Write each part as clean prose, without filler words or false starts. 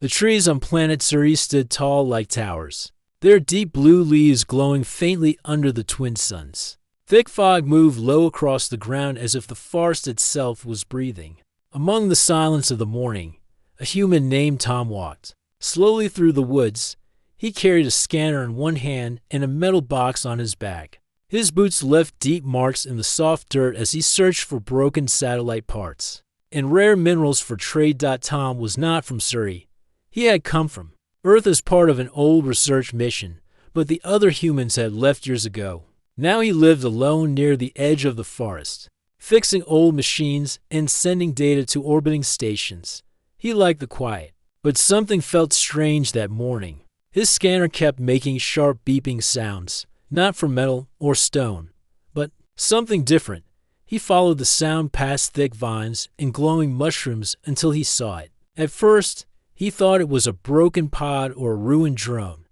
The trees on planet Ceres stood tall like towers, their deep blue leaves glowing faintly under the twin suns. Thick fog moved low across the ground as if the forest itself was breathing. Among the silence of the morning, a human named Tom walked slowly through the woods. He carried a scanner in one hand and a metal box on his back. His boots left deep marks in the soft dirt as he searched for broken satellite parts and rare minerals for trade. Tom was not from Surrey. He had come from Earth as part of an old research mission, but the other humans had left years ago. Now he lived alone near the edge of the forest, fixing old machines and sending data to orbiting stations. He liked the quiet, but something felt strange that morning. His scanner kept making sharp beeping sounds, not from metal or stone, but something different. He followed the sound past thick vines and glowing mushrooms until he saw it. At first, he thought it was a broken pod or a ruined drone,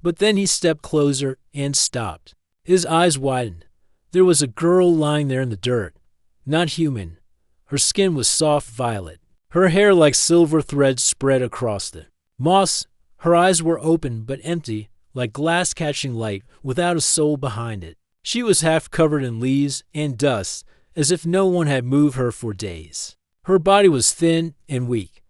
but then he stepped closer and stopped. His eyes widened. There was a girl lying there in the dirt, not human. Her skin was soft violet, her hair like silver threads spread across the moss. Her eyes were open but empty, like glass catching light without a soul behind it. She was half covered in leaves and dust, as if no one had moved her for days. Her body was thin and weak.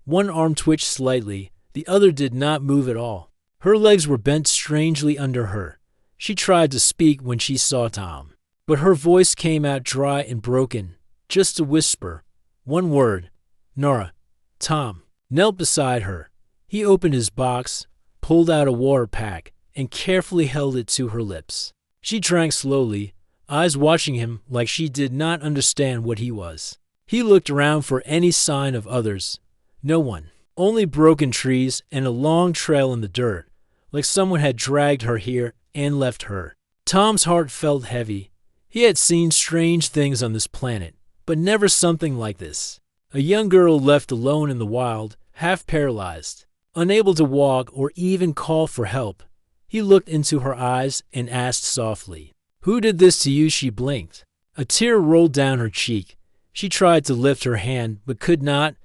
One arm twitched slightly, the other did not move at all. Her legs were bent strangely under her. She tried to speak when she saw Tom, but her voice came out dry and broken, just a whisper. One word, Nora. Tom knelt beside her. He opened his box, pulled out a water pack, and carefully held it to her lips. She drank slowly, eyes watching him like she did not understand what he was. He looked around for any sign of others. No one. Only broken trees and a long trail in the dirt, like someone had dragged her here and left her. Tom's heart felt heavy. He had seen strange things on this planet, but never something like this. A young girl left alone in the wild, half paralyzed, unable to walk or even call for help. He looked into her eyes and asked softly, "Who did this to you?" She blinked. A tear rolled down her cheek. She tried to lift her hand, but could not.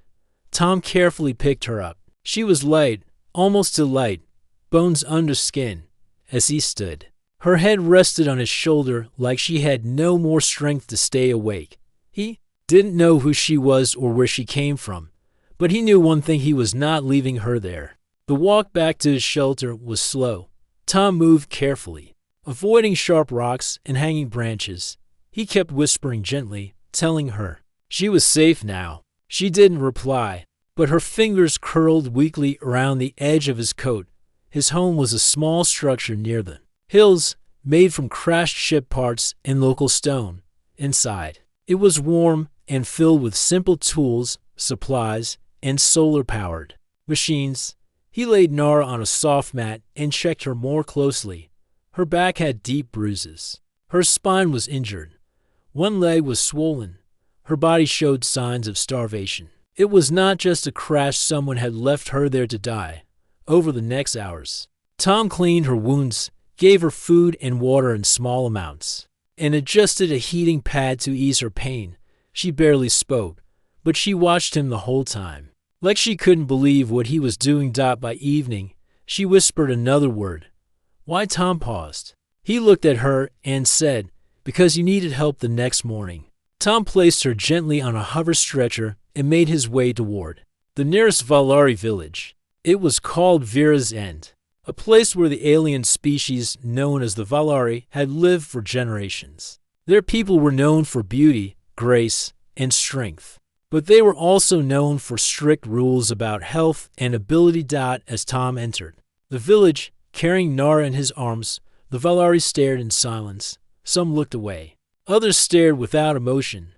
Tom carefully picked her up. She was light, almost to light, bones under skin, as he stood. Her head rested on his shoulder like she had no more strength to stay awake. He didn't know who she was or where she came from, but he knew one thing: he was not leaving her there. The walk back to his shelter was slow. Tom moved carefully, avoiding sharp rocks and hanging branches. He kept whispering gently, telling her she was safe now. She didn't reply, but her fingers curled weakly around the edge of his coat. His home was a small structure near the hills, made from crashed ship parts and local stone. Inside, it was warm and filled with simple tools, supplies, and solar-powered machines. He laid Nora on a soft mat and checked her more closely. Her back had deep bruises. Her spine was injured. One leg was swollen. Her body showed signs of starvation. It was not just a crash. Someone had left her there to die. Over the next hours, Tom cleaned her wounds, gave her food and water in small amounts, and adjusted a heating pad to ease her pain. She barely spoke, but she watched him the whole time, like she couldn't believe what he was doing. By evening, she whispered another word. Why? Tom paused. He looked at her and said, "Because you needed help the next morning." Tom placed her gently on a hover stretcher and made his way toward the nearest Valari village. It was called Vera's End, a place where the alien species known as the Valari had lived for generations. Their people were known for beauty, grace, and strength, but they were also known for strict rules about health and ability. As Tom entered the village, carrying Nara in his arms, the Valari stared in silence. Some looked away. Others stared without emotion.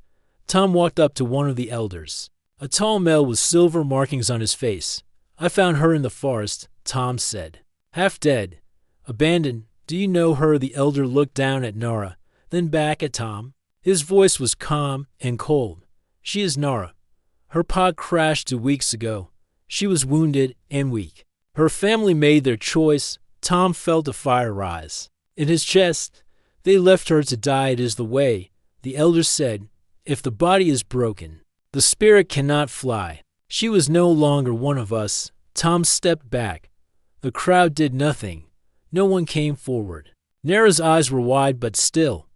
Tom walked up to one of the elders, a tall male with silver markings on his face. "I found her in the forest," Tom said. "Half dead. Abandoned. Do you know her?" The elder looked down at Nara, then back at Tom. His voice was calm and cold. "She is Nara. Her pod crashed 2 weeks ago. She was wounded and weak. Her family made their choice." Tom felt a fire rise in his chest. "They left her to die. It is the way," the elder said. "If the body is broken, the spirit cannot fly. She was no longer one of us, Tom stepped back. The crowd did nothing. No one came forward. Nara's eyes were wide but still.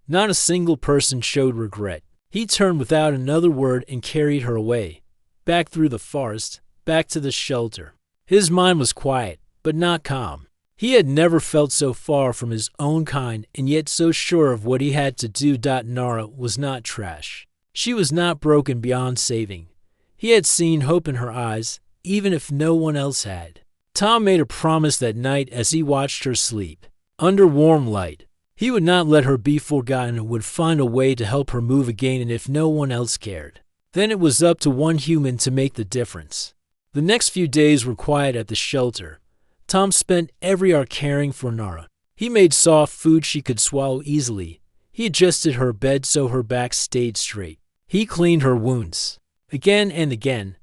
Not a single person showed regret. He turned without another word and carried her away. Back through the forest, back to the shelter. His mind was quiet, but not calm. He had never felt so far from his own kind and yet so sure of what he had to do. Nara was not trash. She was not broken beyond saving. He had seen hope in her eyes, even if no one else had. Tom made a promise that night as he watched her sleep. Under warm light, he would not let her be forgotten and would find a way to help her move again, and if no one else cared, then it was up to one human to make the difference. The next few days were quiet at the shelter. Tom spent every hour caring for Nara. He made soft food she could swallow easily. He adjusted her bed so her back stayed straight. He cleaned her wounds. Again and again.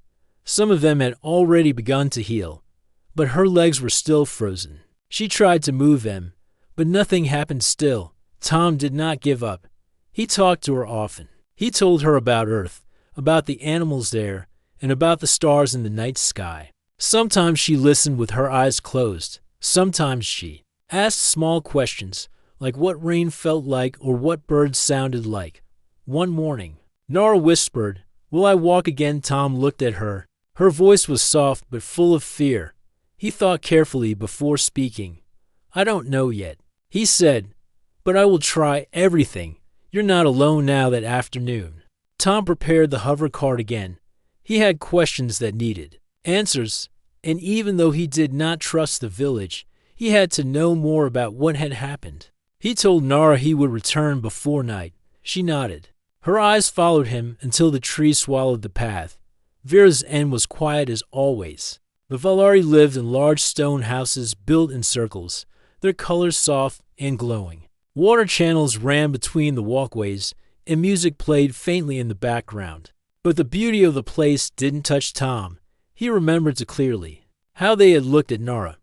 Some of them had already begun to heal, but her legs were still frozen. She tried to move them, but nothing happened still. Tom did not give up. He talked to her often. He told her about Earth, about the animals there, and about the stars in the night sky. Sometimes she listened with her eyes closed. Sometimes she asked small questions, like what rain felt like or what birds sounded like. One morning, Nara whispered, "Will I walk again?" Tom looked at her. Her voice was soft but full of fear. He thought carefully before speaking. "I don't know yet," he said, "but I will try everything. You're not alone now." That afternoon, Tom prepared the hover cart again. He had questions that needed answers, and even though he did not trust the village, he had to know more about what had happened. He told Nara he would return before night. She nodded. Her eyes followed him until the tree swallowed the path. Vera's end was quiet as always. The Valari lived in large stone houses built in circles, their colors soft and glowing. Water channels ran between the walkways, and music played faintly in the background. But the beauty of the place didn't touch Tom. He remembered it clearly. How they had looked at Nara,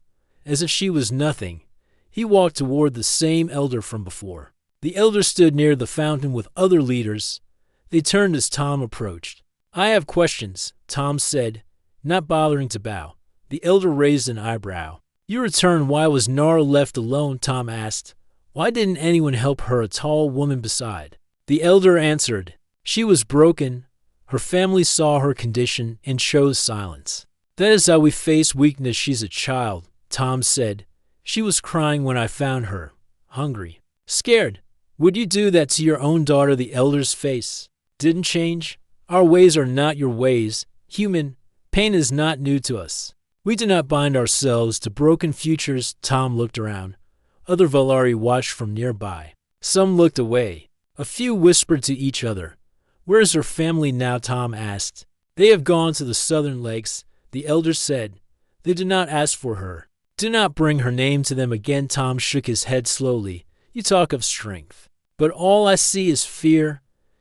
as if she was nothing. He walked toward the same elder from before. The elder stood near the fountain with other leaders. They turned as Tom approached. "I have questions," Tom said, not bothering to bow. The elder raised an eyebrow. "You returned. Why was Nara left alone?" Tom asked. "Why didn't anyone help her?" A tall woman beside. The elder answered, "She was broken. Her family saw her condition and chose silence. That is how we face weakness. She's a child," Tom said. "She was crying when I found her, hungry, scared. Would you do that to your own daughter?" The elder's face didn't change. "Our ways are not your ways. Human pain is not new to us. We do not bind ourselves to broken futures." Tom looked around. Other Valari watched from nearby. Some looked away. A few whispered to each other. "Where is her family now?" Tom asked. "They have gone to the southern lakes," the elder said. "They did not ask for her. Do not bring her name to them again." Tom shook his head slowly. "You talk of strength, but all I see is fear.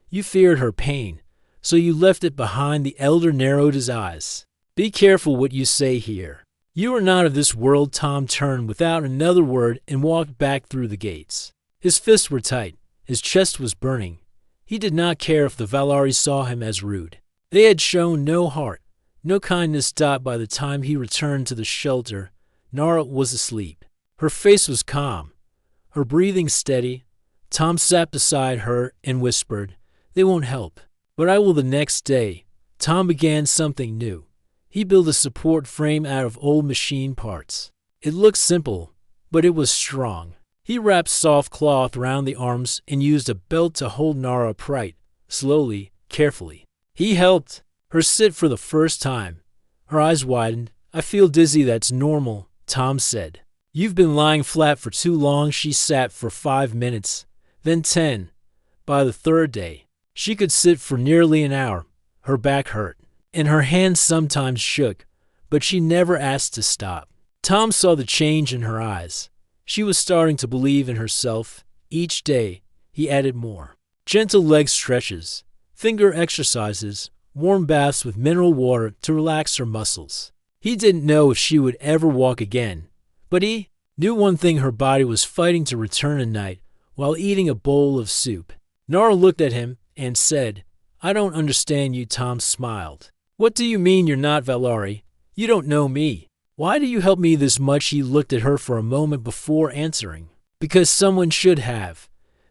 You feared her pain, so you left it behind." The elder narrowed his eyes. "Be careful what you say here. You are not of this world." Tom turned without another word and walked back through the gates. His fists were tight. His chest was burning. He did not care if the Valari saw him as rude. They had shown no heart, no kindness. By the time he returned to the shelter, Nara was asleep. Her face was calm, her breathing steady. Tom sat beside her and whispered, "They won't help, but I will." The next day, Tom began something new. He built a support frame out of old machine parts. It looked simple, but it was strong. He wrapped soft cloth around the arms and used a belt to hold Nara upright, slowly, carefully. He helped her sit for the first time. Her eyes widened. "I feel dizzy." "That's normal," Tom said. "You've been lying flat for too long." She sat for 5 minutes, then 10. By the third day, she could sit for nearly an hour. Her back hurt, and her hands sometimes shook, but she never asked to stop. Tom saw the change in her eyes. She was starting to believe in herself. Each day, he added more. Gentle leg stretches, finger exercises, warm baths with mineral water to relax her muscles. He didn't know if she would ever walk again, but he knew one thing: her body was fighting to return at night while eating a bowl of soup. Nara looked at him and said, "I don't understand you." Tom smiled. "What do you mean you're not Valari?" You don't know me. Why do you help me this much?" He looked at her for a moment before answering. "Because someone should have.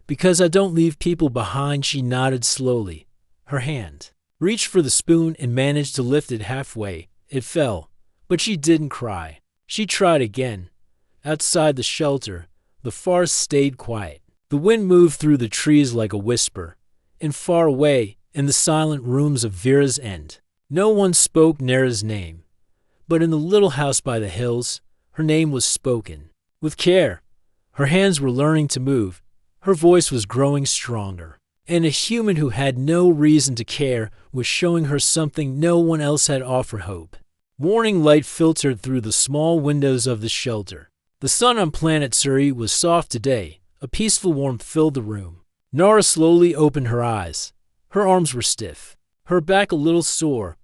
Because I don't leave people behind." She nodded slowly. Her hand reached for the spoon and managed to lift it halfway. It fell, but she didn't cry. She tried again. Outside the shelter, the forest stayed quiet. The wind moved through the trees like a whisper. And far away, in the silent rooms of Vera's End, no one spoke Nara's name. But in the little house by the hills, her name was spoken. With care, her hands were learning to move. Her voice was growing stronger. And a human who had no reason to care was showing her something no one else had offered: hope. Morning light filtered through the small windows of the shelter. The sun on planet Suri was soft today. A peaceful warmth filled the room. Nara slowly opened her eyes. Her arms were stiff, her back a little sore,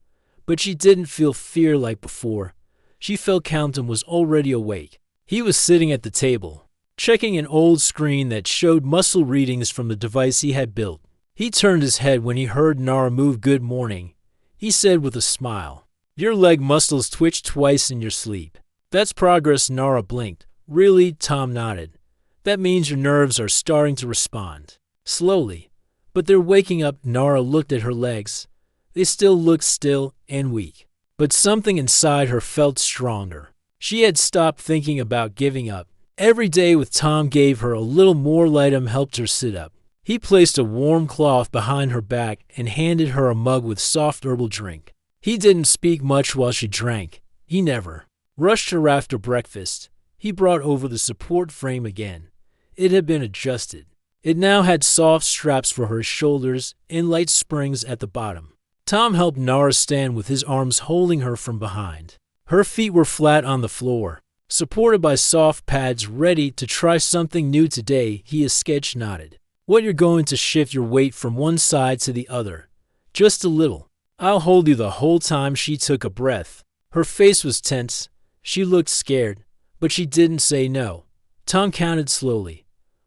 but she didn't feel fear like before. She felt Count was already awake. He was sitting at the table, checking an old screen that showed muscle readings from the device he had built. He turned his head when he heard Nara move. "Good morning," he said with a smile. "Your leg muscles twitched twice in your sleep." "That's progress." Nara blinked. "Really?" Tom nodded. "That means your nerves are starting to respond. Slowly, but they're waking up." Nara looked at her legs. They still looked still and weak, but something inside her felt stronger. She had stopped thinking about giving up. Every day with Tom gave her a little more light and helped her sit up. He placed a warm cloth behind her back and handed her a mug with soft herbal drink. He didn't speak much while she drank. He never rushed her after breakfast. He brought over the support frame again. It had been adjusted. It now had soft straps for her shoulders and light springs at the bottom. Tom helped Nara stand with his arms holding her from behind. Her feet were flat on the floor, supported by soft pads, ready to try something new today. He sketch nodded. "What, you're going to shift your weight from one side to the other?" "Just a little. I'll hold you the whole time." She took a breath. Her face was tense. She looked scared, but she didn't say no. Tom counted slowly.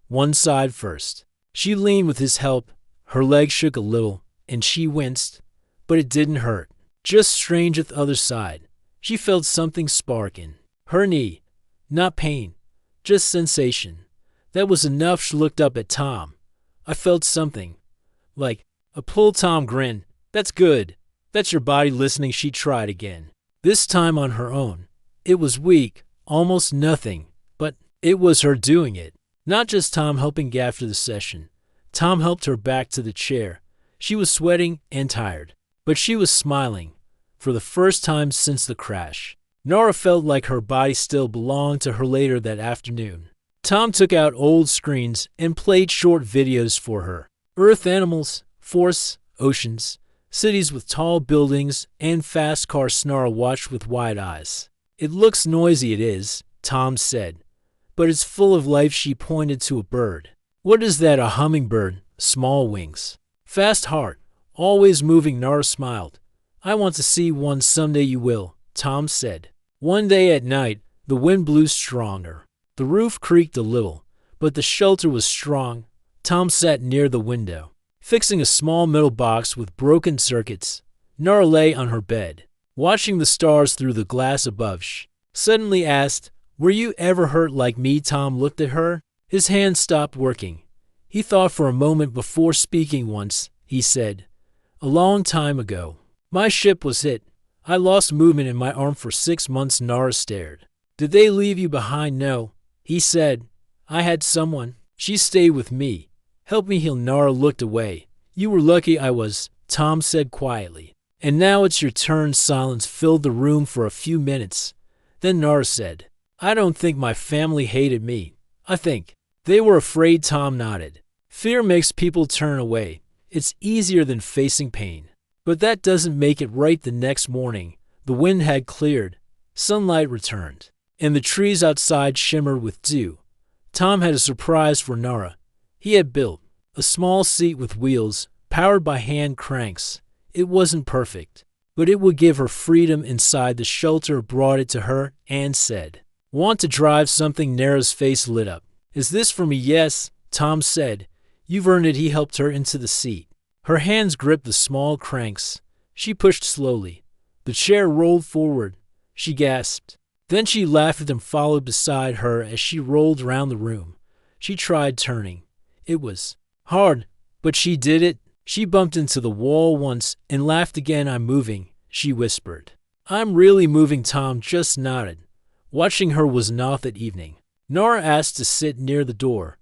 One side first. She leaned with his help. Her leg shook a little, and she winced, but it didn't hurt. Just strange. At the other side, she felt something spark in her knee. Not pain, just sensation. That was enough. She looked up at Tom. "I felt something, like a pull." Tom grinned. "That's good. That's your body listening." She tried again, this time on her own. It was weak, almost nothing, but it was her doing it, not just Tom helping. After the session, Tom helped her back to the chair. She was sweating and tired, but she was smiling, for the first time since the crash. Nara felt like her body still belonged to her. Later that afternoon, Tom took out old screens and played short videos for her. Earth animals, forests, oceans, cities with tall buildings, and fast cars. Nara watched with wide eyes. "It looks noisy." "It is," Tom said, "but it's full of life." She pointed to a bird. "What is that?" "A hummingbird. Small wings. Fast heart. Always moving." Nara smiled. "I want to see one someday." "You will," Tom said. One day at night, the wind blew stronger. The roof creaked a little, but the shelter was strong. Tom sat near the window, fixing a small metal box with broken circuits. Nara lay on her bed, watching the stars through the glass above. She suddenly asked, "Were you ever hurt like me?" Tom looked at her. His hand stopped working. He thought for a moment before speaking. "Once," he said. "A long time ago. My ship was hit. I lost movement in my arm for 6 months." Nara stared. "Did they leave you behind?" "No," he said. "I had someone. She stayed with me. Help me heal." Nara looked away. "You were lucky I was," Tom said quietly. "And now it's your turn." Silence filled the room for a few minutes. Then Nara said, "I don't think my family hated me. I think they were afraid." Tom nodded. "Fear makes people turn away. It's easier than facing pain. But that doesn't make it right." The next morning, the wind had cleared. Sunlight returned, and the trees outside shimmered with dew. Tom had a surprise for Nara. He had built a small seat with wheels, powered by hand cranks. It wasn't perfect, but it would give her freedom inside. The shelter brought it to her and said, "Want to drive something?" Nara's face lit up. "Is this for me?" "Yes," Tom said. "You've earned it." He helped her into the seat. Her hands gripped the small cranks. She pushed slowly. The chair rolled forward. she gasped. Then she laughed and followed beside her as she rolled around the room. She tried turning. It was hard, but she did it. She bumped into the wall once and laughed again. I'm moving, she whispered. I'm really moving, Tom just nodded. Watching her was enough that evening. Nora asked to sit near the door.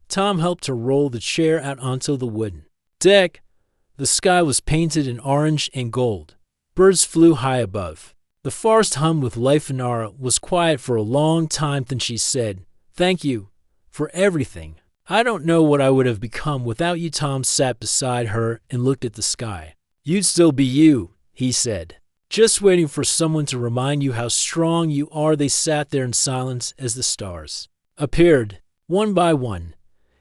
Tom helped her roll the chair out onto the wooden deck. The sky was painted in orange and gold. Birds flew high above. The forest hummed with life, and Nora was quiet for a long time. Then she said, "Thank you for everything. I don't know what I would have become without you." Tom sat beside her and looked at the sky. "You'd still be you," he said, "just waiting for someone to remind you how strong you are." They sat there in silence as the stars appeared, one by one.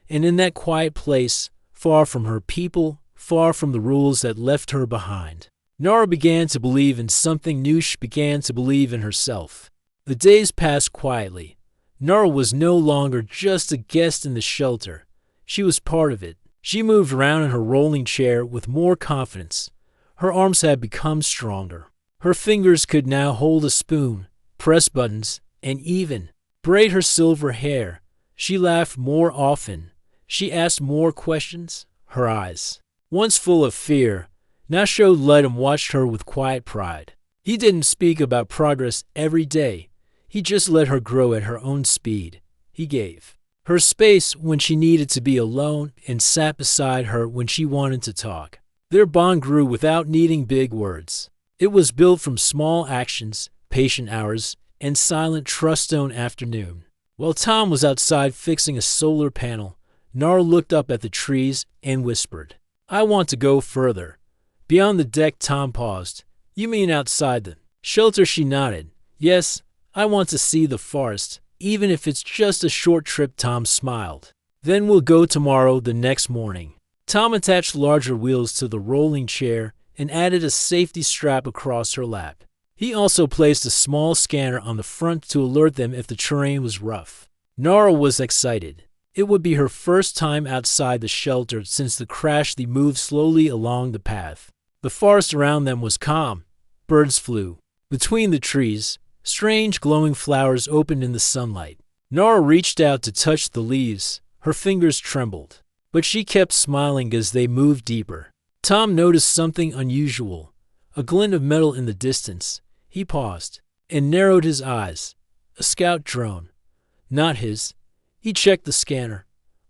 And in that quiet place, far from her people, far from the rules that left her behind, Nora began to believe in something new. She began to believe in herself. The days passed quietly. Nora was no longer just a guest in the shelter. She was part of it. She moved around in her rolling chair with more confidence. Her arms had become stronger. Her fingers could now hold a spoon, press buttons, and even braid her silver hair. She laughed more often. She asked more questions. Her eyes, once full of fear, now showed light and watched her with quiet pride. He didn't speak about progress every day. He just let her grow at her own speed. He gave her space when she needed to be alone and sat beside her when she wanted to talk. Their bond grew without needing big words. It was built from small actions, patient hours, and silent trust. On afternoon, while Tom was outside fixing a solar panel, Nora looked up at the trees and whispered, "I want to go further." Beyond the deck. Tom paused. "You mean outside the shelter?" She nodded. "Yes, I want to see the forest, even if it's just a short trip." Tom smiled. "Then we'll go tomorrow." The next morning, Tom attached larger wheels to the rolling chair and added a safety strap across her lap. He also placed a small scanner on the front to alert them if the terrain was rough. Nora was excited. It would be her first time outside the shelter since the crash. They moved slowly along the path. The forest around them was calm. Birds flew between the trees. Strange glowing flowers opened in the sunlight. Nora reached out to touch the leaves. Her fingers trembled, but she kept smiling as they moved deeper. Tom noticed something unusual, a glint of metal in the distance. He paused and narrowed his eyes. A scout drone. Not his. He checked the scanner.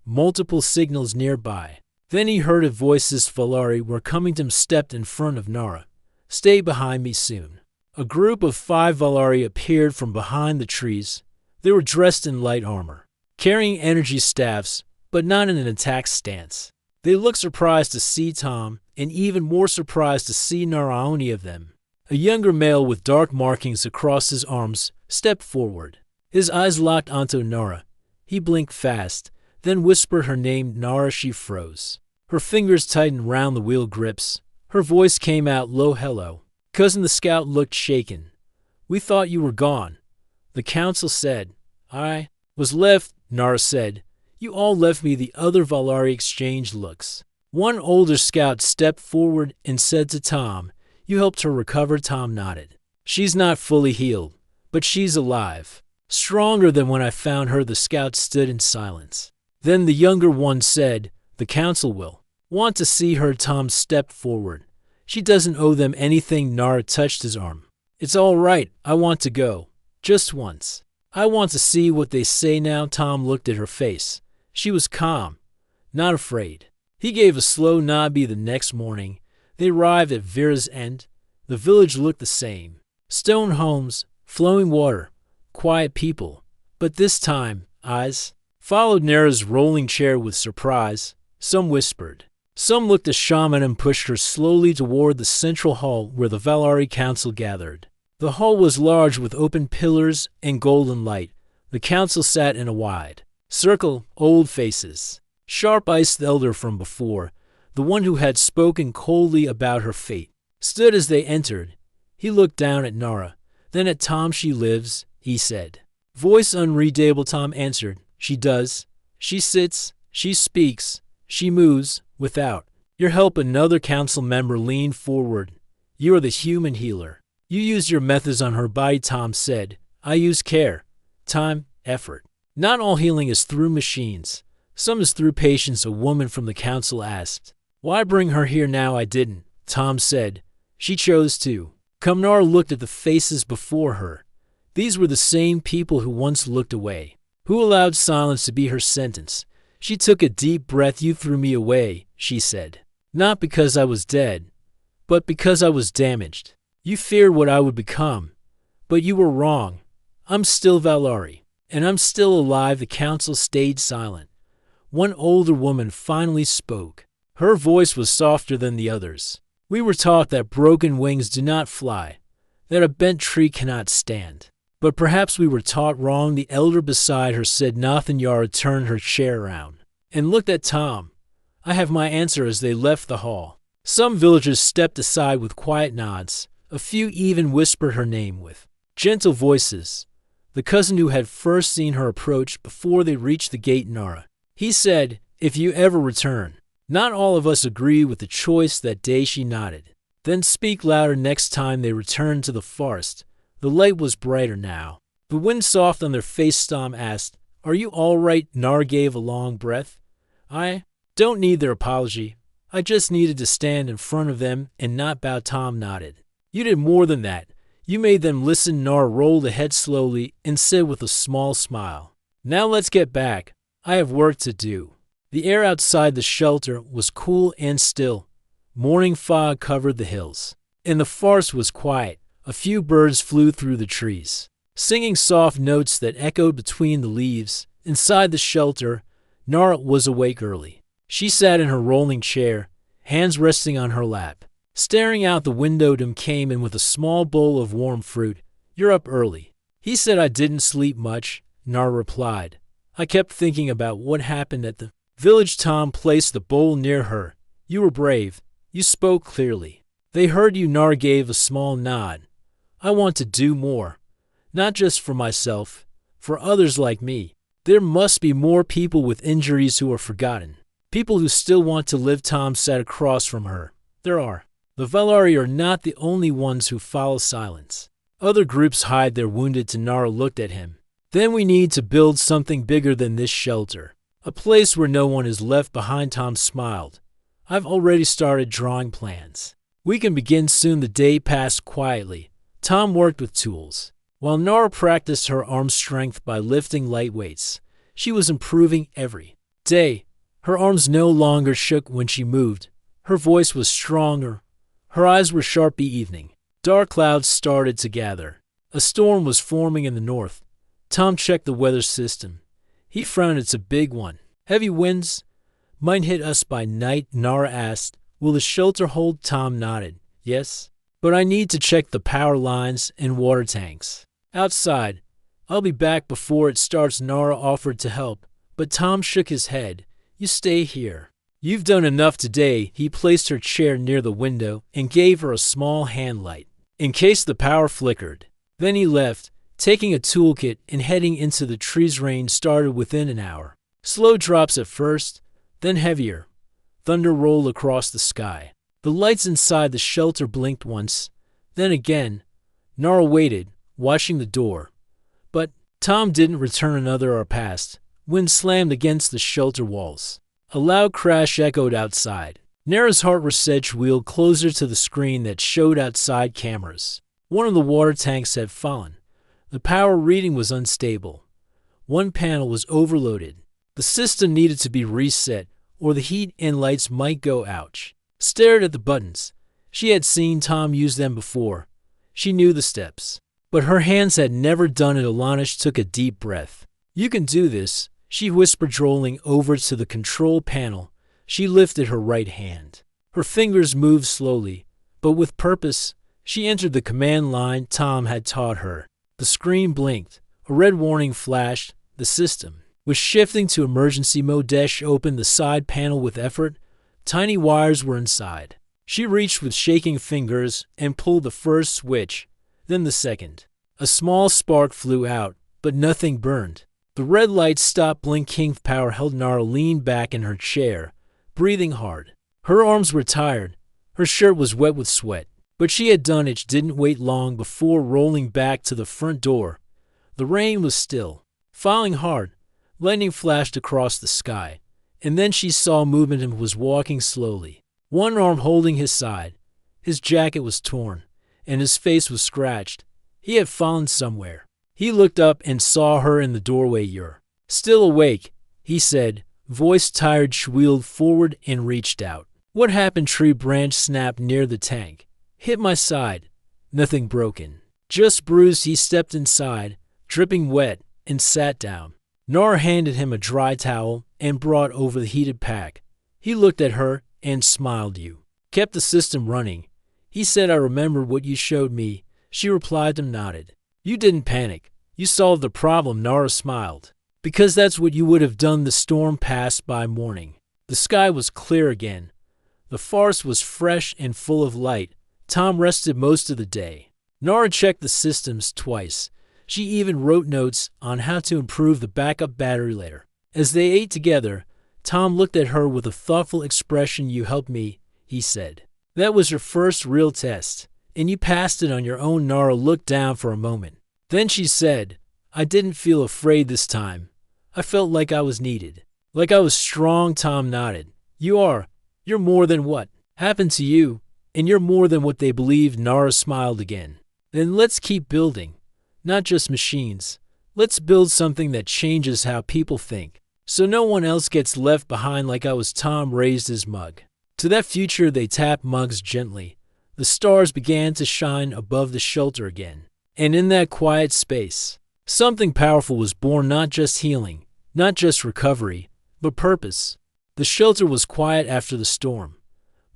Multiple signals nearby. Then he heard a voice. Valari were coming to him. Stepped in front of Nora. "Stay behind me soon." A group of 5 Valari appeared from behind the trees. They were dressed in light armor, carrying energy staffs, but not in an attack stance. They looked surprised to see Tom, and even more surprised to see Nora. Only of them, a younger male with dark markings across his arms, stepped forward. His eyes locked onto Nora. He blinked fast, then whispered her name. Nora. She froze. Her fingers tightened round the wheel grips. Her voice came out low. "Hello." Cousin. The scout looked shaken. "We thought you were gone," the council said. "I was left," Nora said. "You all left me." The other Valari exchanged looks. One older scout stepped forward and said to Tom, "You helped her recover." Tom nodded. "She's not fully healed, but she's alive. Stronger than when I found her." The scout stood in silence. Then the younger one said, "The council will want to see her." Tom stepped forward. "She doesn't owe them anything." Nora touched his arm. "It's all right. I want to go. Just once. I want to see what they say now." Tom looked at her face. She was calm, not afraid. He gave a slow nod. The next morning, they arrived at Vera's End. The village looked the same. Stone homes, flowing water, quiet people. But this time, eyes followed Nora's rolling chair with surprise. Some whispered. Some looked at Shaman and pushed her slowly toward the central hall where the Valari Council gathered. The hall was large with open pillars and golden light. The council sat in a wide circle. Old faces. Sharp-Eyed elder from before, the one who had spoken coldly about her fate, stood as they entered. He looked down at Nora, then at Tom. "She lives," he said. Voice unreadable. Tom answered, "She does. She sits. She speaks. She moves. Without your help." Another council member leaned forward. "You are the human healer." You used your methods on her body, Tom said. I use care, time, effort. Not all healing is through machines. Some is through patience, a woman from the council asked. Why bring her here now? I didn't, Tom said. She chose to. Nara looked at the faces before her. These were the same people who once looked away, who allowed silence to be her sentence. She took a deep breath. You threw me away, she said. Not because I was dead, but because I was damaged. You feared what I would become, but you were wrong. I'm still Valari, and I'm still alive. The council stayed silent. One older woman finally spoke. Her voice was softer than the others. We were taught that broken wings do not fly, that a bent tree cannot stand. But perhaps we were taught wrong. The elder beside her said nothing. Yara turned her chair around and looked at Tom. I have my answer. As they left the hall, some villagers stepped aside with quiet nods. A few even whispered her name with gentle voices. The cousin who had first seen her approached before they reached the gate. Nara, he said, if you ever return. Not all of us agree with the choice that day. She nodded. Then speak louder. Next time they returned to the forest, the light was brighter now. The wind soft on their face. Tom asked, are you all right? Nara gave a long breath. I don't need their apology. I just needed to stand in front of them and not bow. Tom nodded. You did more than that. You made them listen. Nara rolled ahead slowly and said with a small smile, now let's get back. I have work to do. The air outside the shelter was cool and still. Morning fog covered the hills, and the forest was quiet. A few birds flew through the trees, singing soft notes that echoed between the leaves. Inside the shelter, Nara was awake early. She sat in her rolling chair, hands resting on her lap, staring out the window. Tim came in with a small bowl of warm fruit. You're up early. He said. I didn't sleep much, Nara replied. I kept thinking about what happened at the village. Tom placed the bowl near her. You were brave. You spoke clearly. They heard you. Nara gave a small nod. I want to do more. Not just for myself, for others like me. There must be more people with injuries who are forgotten. People who still want to live. Tom sat across from her. There are. The Valari are not the only ones who follow silence. Other groups hide their wounded. Nara looked at him. Then we need to build something bigger than this shelter. A place where no one is left behind. Tom smiled. I've already started drawing plans. We can begin soon. The day passed quietly. Tom worked with tools, while Nara practiced her arm strength by lifting light weights. She was improving every day. Her arms no longer shook when she moved. Her voice was stronger. Her eyes were sharp. Evening. Dark clouds started to gather. A storm was forming in the north. Tom checked the weather system. He frowned. It's a big one. Heavy winds might hit us by night. Nara asked, will the shelter hold? Tom nodded. Yes, but I need to check the power lines and water tanks outside. I'll be back before it starts. Nara offered to help, but Tom shook his head. You stay here. You've done enough today. He placed her chair near the window and gave her a small hand light in case the power flickered. Then he left, taking a toolkit and heading into the trees. Rain started within an hour. Slow drops at first, then heavier. Thunder rolled across the sky. The lights inside the shelter blinked once, then again. Nara waited, watching the door. But Tom didn't return. Another hour passed. Wind slammed against the shelter walls. A loud crash echoed outside. Nara's heart raced. She wheeled closer to the screen that showed outside cameras. One of the water tanks had fallen. The power reading was unstable. One panel was overloaded. The system needed to be reset, or the heat and lights might go out. Stared at the buttons. She had seen Tom use them before. She knew the steps, but her hands had never done it. Alanish took a deep breath. You can do this, she whispered, strolling over to the control panel. She lifted her right hand. Her fingers moved slowly, but with purpose. She entered the command line Tom had taught her. The screen blinked. A red warning flashed. The system was shifting to emergency mode. Dash opened the side panel with effort. Tiny wires were inside. She reached with shaking fingers and pulled the first switch, then the second. A small spark flew out, but nothing burned. The red light stopped blinking. Power held. Nara leaned back in her chair, breathing hard. Her arms were tired. Her shirt was wet with sweat. But she had done it. She didn't wait long before rolling back to the front door. The rain was still falling hard. Lightning flashed across the sky, and then she saw movement and was walking slowly, one arm holding his side. His jacket was torn, and his face was scratched. He had fallen somewhere. He looked up and saw her in the doorway. "You're still awake," he said, voice tired. She wheeled forward and reached out. "What happened?" Tree branch snapped near the tank. "Hit my side." "Nothing broken, just bruised." He stepped inside, dripping wet, and sat down. Nora handed him a dry towel and brought over the heated pack. He looked at her and smiled. "You kept the system running," he said. "I remember what you showed me." She replied and nodded. "You didn't panic. You solved the problem." Nora smiled. "Because that's what you would have done." The storm passed by morning. The sky was clear again. The forest was fresh and full of light. Tom rested most of the day. Nora checked the systems twice. She even wrote notes on how to improve the backup battery later. As they ate together, Tom looked at her with a thoughtful expression. "You helped me," he said. "That was your first real test, and you passed it on your own." Nora looked down for a moment. Then she said, "I didn't feel afraid this time. I felt like I was needed. Like I was strong." Tom nodded. "You are. You're more than what happened to you, and you're more than what they believed." Nora smiled again. "Then let's keep building. Not just machines. Let's build something that changes how people think, so no one else gets left behind like I was." Tom raised his mug. To that future they tapped mugs gently. The stars began to shine above the shelter again. And in that quiet space, something powerful was born. Not just healing, not just recovery, but purpose. The shelter was quiet after the storm.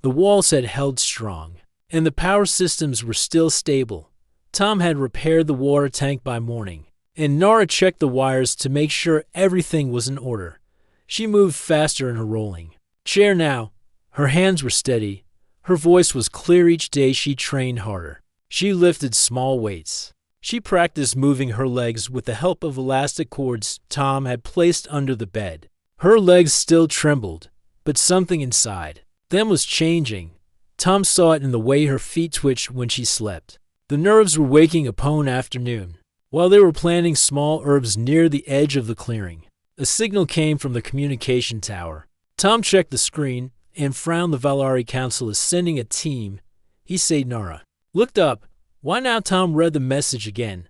The walls had held strong, and the power systems were still stable. Tom had repaired the water tank by morning, and Nora checked the wires to make sure everything was in order. She moved faster in her rolling chair now. Her hands were steady. Her voice was clear. Each day she trained harder. She lifted small weights. She practiced moving her legs with the help of elastic cords Tom had placed under the bed. Her legs still trembled, but something inside them was changing. Tom saw it in the way her feet twitched when she slept. The nerves were waking upon afternoon. While they were planting small herbs near the edge of the clearing, a signal came from the communication tower. Tom checked the screen and frowned. "The Valari Council is sending a team," he said. Nora looked up. "Why now?" Tom read the message again.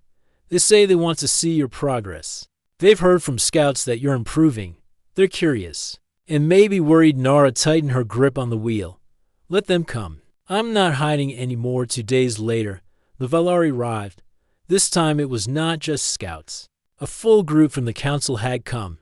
"They say they want to see your progress. They've heard from scouts that you're improving. They're curious and maybe worried." Nora tightened her grip on the wheel. "Let them come. I'm not hiding anymore." 2 days later, the Valari arrived. This time it was not just scouts. A full group from the council had come.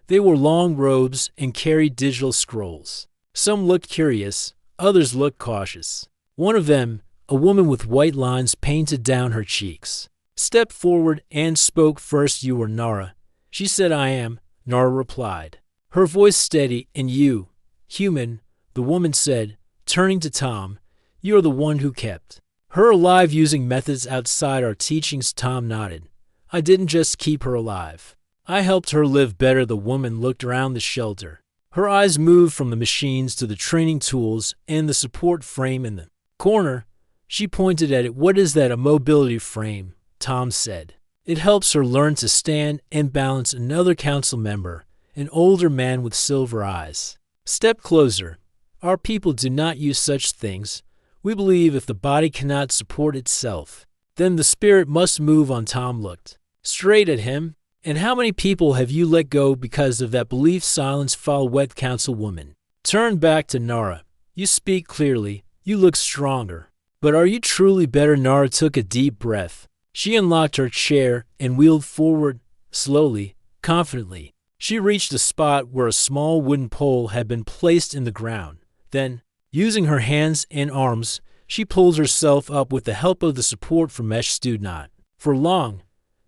They wore long robes and carried digital scrolls. Some looked curious, others looked cautious. One of them, a woman with white lines painted down her cheeks, stepped forward and spoke first. "You are Nora?" She said. "I am," Nora replied, her voice steady. "And you, human," the woman said, turning to Tom. "You are the one who kept her alive using methods outside our teachings." Tom nodded. "I didn't just keep her alive. I helped her live better." The woman looked around the shelter. Her eyes moved from the machines to the training tools and the support frame in the corner. She pointed at it. "What is that?" "A mobility frame," Tom said. "It helps her learn to stand and balance." Another council member, an older man with silver eyes, stepped closer. "Our people do not use such things. We believe if the body cannot support itself, then the spirit must move on." Tom looked straight at him. "And how many people have you let go because of that belief?" Silence followed. Wet councilwoman turned back to Nora. "You speak clearly. You look stronger. But are you truly better?" Nora took a deep breath. She unlocked her chair and wheeled forward, slowly, confidently. She reached a spot where a small wooden pole had been placed in the ground. Then, using her hands and arms, she pulled herself up with the help of the support from mesh. Stood not for long,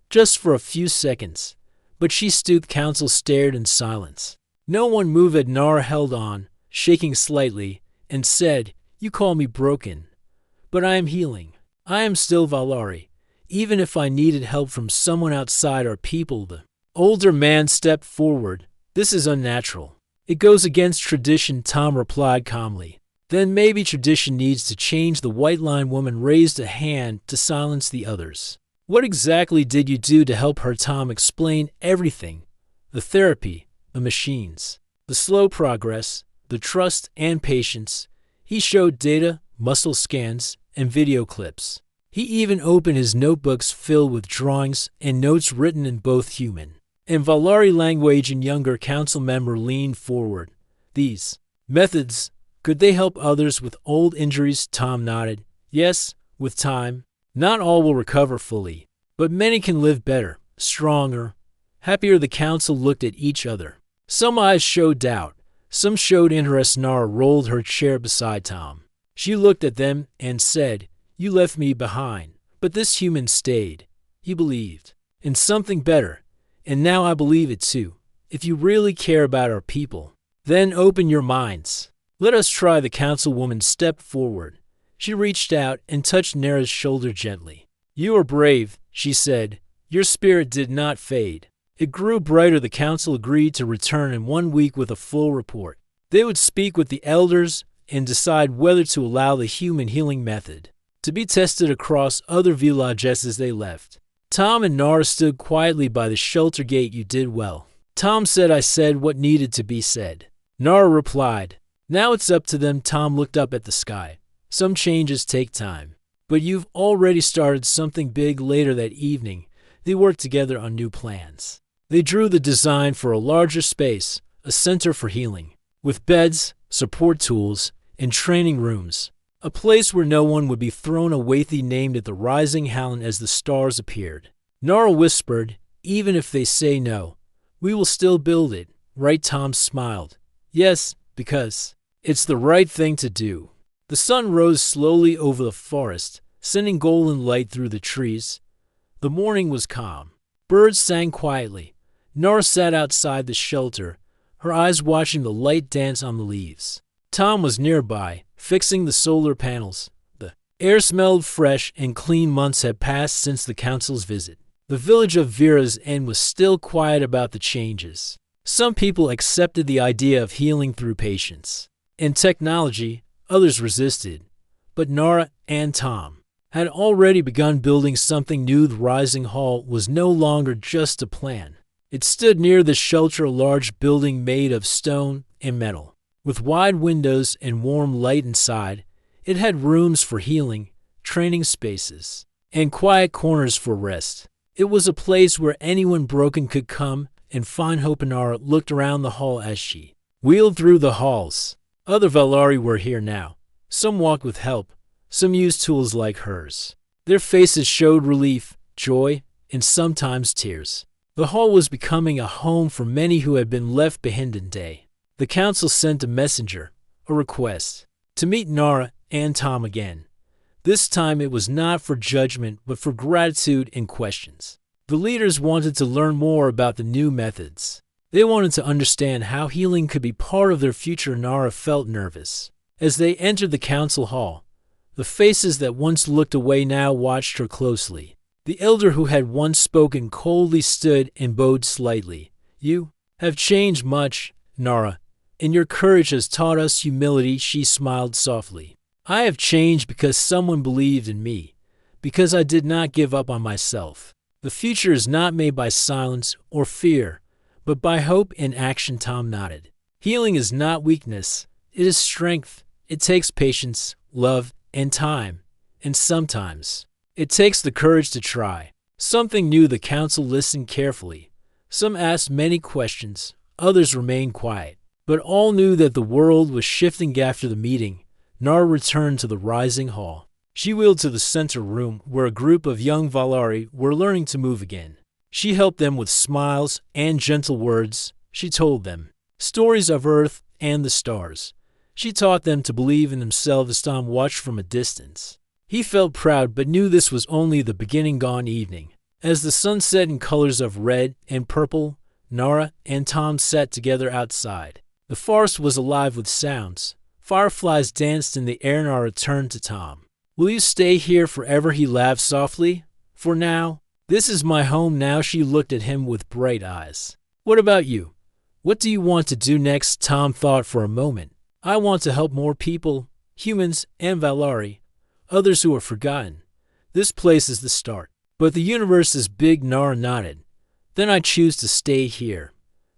just for a few seconds, but she stood. Council stared in silence. No one moved. Nora held on, shaking slightly, and said, "You call me broken, but I am healing. I am still Valari, even if I needed help from someone outside our people." The older man stepped forward. "This is unnatural. It goes against tradition," Tom replied calmly. Then maybe tradition needs to change. The white line woman raised a hand to silence the others. What exactly did you do to help her? Tom explained everything. The therapy, the machines, the slow progress, the trust and patience. He showed data, muscle scans, and video clips. He even opened his notebooks filled with drawings and notes written in both human and Valari language. And younger council member leaned forward. These methods, could they help others with old injuries? Tom nodded. Yes, with time. Not all will recover fully, but many can live better, stronger, happier. The council looked at each other. Some eyes showed doubt, some showed interest. Nara rolled her chair beside Tom. She looked at them and said, You left me behind, but this human stayed. He believed in something better, and now I believe it too. If you really care about our people, then open your minds. Let us try. The councilwoman stepped forward. She reached out and touched Nara's shoulder gently. You are brave, she said. Your spirit did not fade. It grew brighter. The council agreed to return in 1 week with a full report. They would speak with the elders and decide whether to allow the human healing method to be tested across other villages. As they left, Tom and Nara stood quietly by the shelter gate. You did well. Tom said. I said what needed to be said. Nara replied. Now it's up to them. Tom looked up at the sky. Some changes take time, but you've already started something big. Later that evening, they worked together on new plans. They drew the design for a larger space, a center for healing, with beds, support tools, and training rooms. A place where no one would be thrown away. They named it the Rising Howland. As the stars appeared, Nara whispered, Even if they say no, we will still build it, right? Tom smiled. Yes, because it's the right thing to do. The sun rose slowly over the forest, sending golden light through the trees. The morning was calm. Birds sang quietly. Nara sat outside the shelter, her eyes watching the light dance on the leaves. Tom was nearby, fixing the solar panels. The air smelled fresh and clean. Months had passed since the council's visit. The village of Vera's End was still quiet about the changes. Some people accepted the idea of healing through patience and technology. Others resisted. But Nara and Tom had already begun building something new. The Rising Hall was no longer just a plan. It stood near the shelter, a large building made of stone and metal, with wide windows and warm light inside. It had rooms for healing, training spaces, and quiet corners for rest. It was a place where anyone broken could come and find hope. Nara looked around the hall as she wheeled through the halls. Other Valari were here now. Some walked with help, some used tools like hers. Their faces showed relief, joy, and sometimes tears. The hall was becoming a home for many who had been left behind in day. The council sent a messenger, a request, to meet Nara and Tom again. This time it was not for judgment, but for gratitude and questions. The leaders wanted to learn more about the new methods. They wanted to understand how healing could be part of their future. Nara felt nervous. As they entered the council hall, the faces that once looked away now watched her closely. The elder who had once spoken coldly stood and bowed slightly. You have changed much, Nara, and your courage has taught us humility. She smiled softly. I have changed because someone believed in me, because I did not give up on myself. The future is not made by silence or fear, but by hope and action. Tom nodded. Healing is not weakness, it is strength. It takes patience, love, and time, and sometimes it takes the courage to try something new. The council listened carefully. Some asked many questions, others remained quiet, but all knew that the world was shifting. After the meeting, Nara returned to the Rising Hall. She wheeled to the center room where a group of young Valari were learning to move again. She helped them with smiles and gentle words. She told them stories of Earth and the stars. She taught them to believe in themselves. Tom watched from a distance. He felt proud but knew this was only the beginning. Gone evening. As the sun set in colors of red and purple, Nara and Tom sat together outside. The forest was alive with sounds. Fireflies danced in the air. Nara turned to Tom. Will you stay here forever? He laughed softly. For now. This is my home now. She looked at him with bright eyes. What about you? What do you want to do next? Tom thought for a moment. I want to help more people, humans, and Valari, others who are forgotten. This place is the start. But the universe is big, Nara nodded. Then I choose to stay here,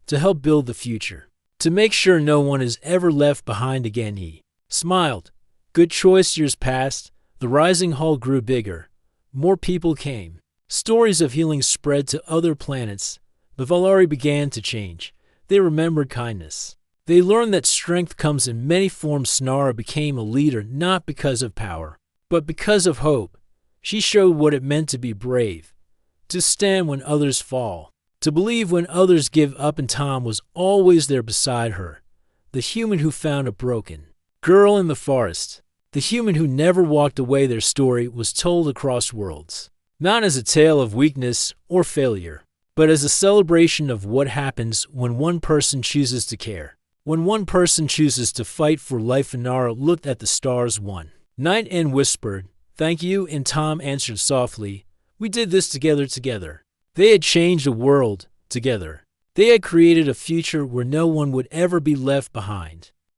to help build the future, to make sure no one is ever left behind again. He smiled. Good choice. Years passed. The rising hall grew bigger. More people came. Stories of healing spread to other planets. The Valari began to change. They remembered kindness. They learned that strength comes in many forms. Snara became a leader not because of power, but because of hope. She showed what it meant to be brave, to stand when others fall, to believe when others give up, and Tom was always there beside her, the human who found a broken girl in the forest, the human who never walked away. Their story was told across worlds, not as a tale of weakness or failure, but as a celebration of what happens when one person chooses to care, when one person chooses to fight for life. Nara looked at the stars one night and whispered, "Thank you," and Tom answered softly, "We did this together. They had changed the world together. They had created a future where no one would ever be left behind.